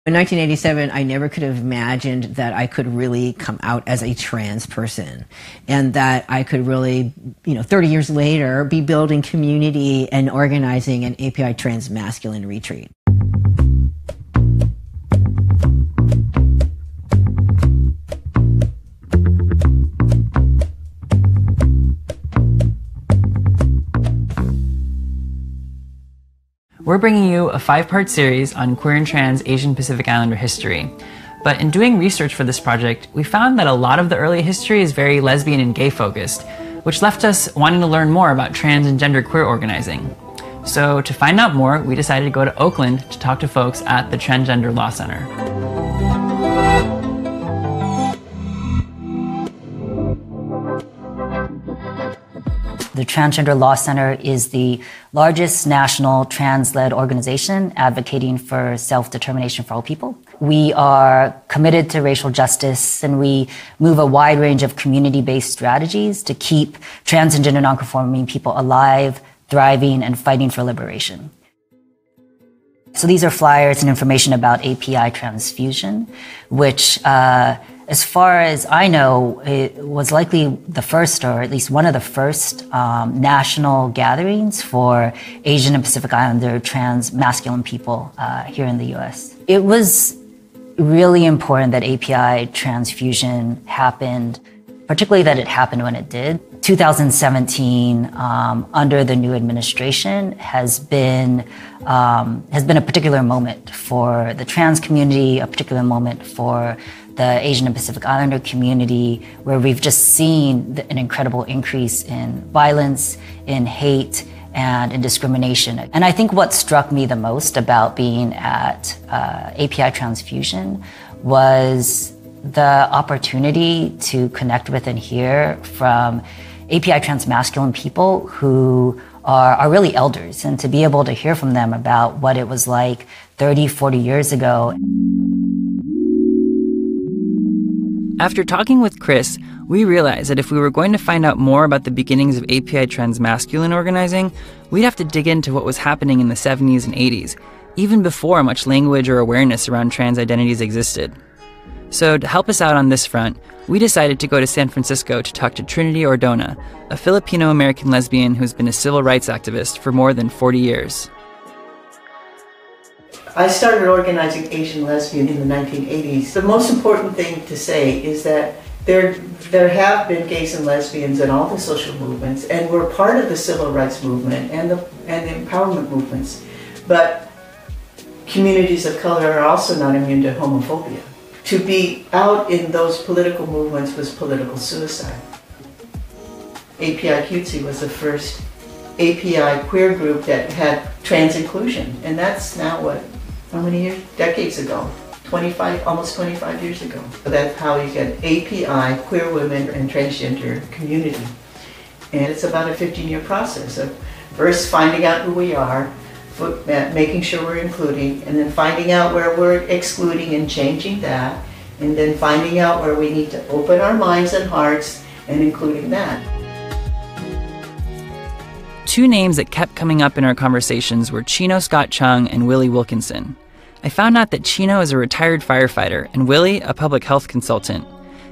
In 1987, I never could have imagined that I could really come out as a trans person, and that I could really, 30 years later, be building community and organizing an API TransMasculine retreat. We're bringing you a 5-part series on queer and trans Asian Pacific Islander history. But in doing research for this project, we found that a lot of the early history is very lesbian and gay focused, which left us wanting to learn more about trans and genderqueer organizing. So to find out more, we decided to go to Oakland to talk to folks at the Transgender Law Center. The Transgender Law Center is the largest national trans-led organization advocating for self-determination for all people. We are committed to racial justice, and we move a wide range of community-based strategies to keep trans and gender nonconforming people alive, thriving, and fighting for liberation. So these are flyers and information about API TransFusion, which as far as I know, it was likely the first, or at least one of the first, national gatherings for Asian and Pacific Islander trans masculine people here in the US. It was really important that API TransFusion happened, particularly that it happened when it did. 2017, under the new administration, has been a particular moment for the trans community, a particular moment for the Asian and Pacific Islander community, where we've just seen an incredible increase in violence, in hate, and in discrimination. And I think what struck me the most about being at API TransFusion was the opportunity to connect with and hear from API transmasculine people who are really elders, and to be able to hear from them about what it was like 30, 40 years ago. After talking with Chris, we realized that if we were going to find out more about the beginnings of API transmasculine organizing, we'd have to dig into what was happening in the 70s and 80s, even before much language or awareness around trans identities existed. So to help us out on this front, we decided to go to San Francisco to talk to Trinity Ordona, a Filipino-American lesbian who's been a civil rights activist for more than 40 years. I started organizing Asian lesbian in the 1980s. The most important thing to say is that there have been gays and lesbians in all the social movements, and we're part of the civil rights movement and the empowerment movements. But communities of color are also not immune to homophobia. To be out in those political movements was political suicide. API Cutesy was the first API queer group that had trans inclusion, and that's now what? How many years? Decades ago. 25, almost 25 years ago. That's how you get API, queer women and transgender community. And it's about a 15-year process of first finding out who we are, making sure we're including, and then finding out where we're excluding and changing that, and then finding out where we need to open our minds and hearts and including that. Two names that kept coming up in our conversations were Chino Scott Chung and Willie Wilkinson. I found out that Chino is a retired firefighter and Willie a public health consultant,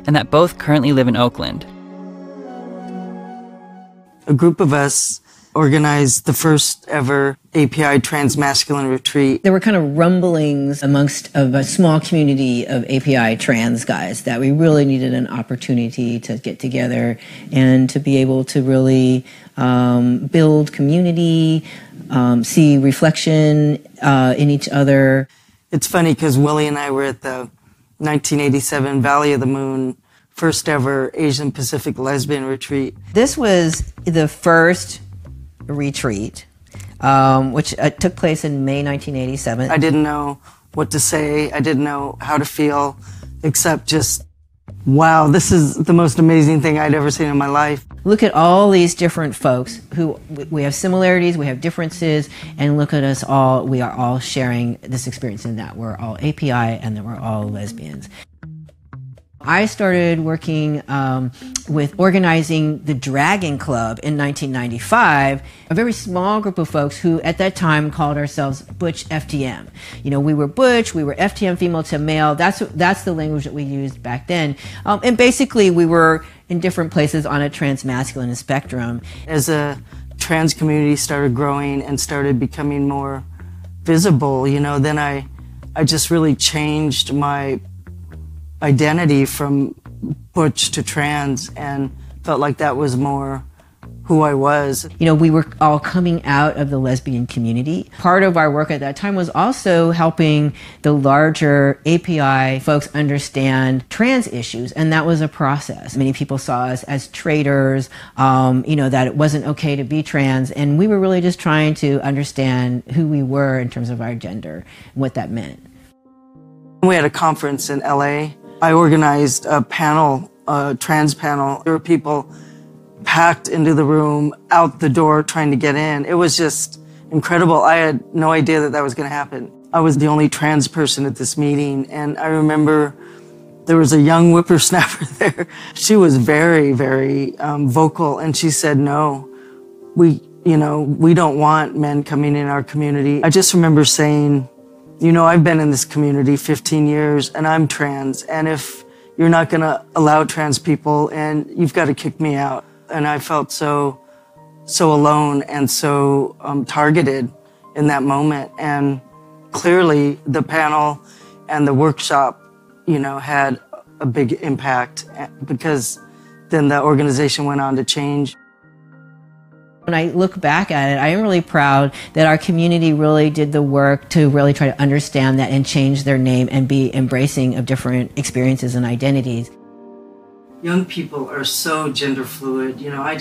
and that both currently live in Oakland. A group of us organized the first ever API transmasculine retreat. There were kind of rumblings amongst a small community of API trans guys that we really needed an opportunity to get together and to be able to really build community, see reflection in each other. It's funny because Willie and I were at the 1987 Valley of the Moon first ever Asian Pacific lesbian retreat. This was the first retreat, which took place in May 1987. I didn't know what to say. I didn't know how to feel, except just, wow, this is the most amazing thing I'd ever seen in my life. Look at all these different folks who we have similarities, we have differences, and look at us all. We are all sharing this experience in that we're all API and that we're all lesbians. I started working with organizing the Dragon Club in 1995, a very small group of folks who at that time called ourselves Butch FTM. You know, we were Butch, we were FTM, female to male. That's the language that we used back then. And basically we were in different places on a transmasculine spectrum. As a trans community started growing and started becoming more visible, you know, then I just really changed my identity from butch to trans and felt like that was more who I was. You know, we were all coming out of the lesbian community. Part of our work at that time was also helping the larger API folks understand trans issues, and that was a process. Many people saw us as traitors, you know, that it wasn't okay to be trans, and we were really just trying to understand who we were in terms of our gender and what that meant. We had a conference in LA. I organized a panel, a trans panel. There were people packed into the room, out the door, trying to get in. It was just incredible. I had no idea that that was going to happen. I was the only trans person at this meeting, and I remember there was a young whippersnapper there. She was very, very vocal, and she said, no, we don't want men coming in our community. I just remember saying, you know, I've been in this community 15 years and I'm trans, and if you're not going to allow trans people in, you've got to kick me out. And I felt so alone and so targeted in that moment. And clearly the panel and the workshop, you know, had a big impact, because then the organization went on to change. When I look back at it, I am really proud that our community really did the work to really try to understand that and change their name and be embracing of different experiences and identities. Young people are so gender fluid. You know, I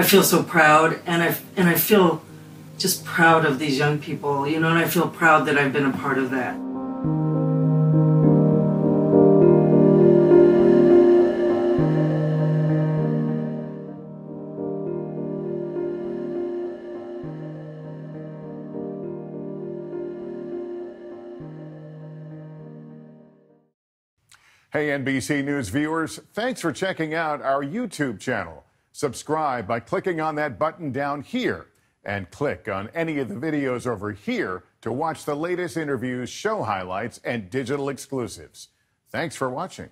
feel so proud, and I feel just proud of these young people, you know, and I feel proud that I've been a part of that. Hey, NBC News viewers, thanks for checking out our YouTube channel. Subscribe by clicking on that button down here, and click on any of the videos over here to watch the latest interviews, show highlights, and digital exclusives. Thanks for watching.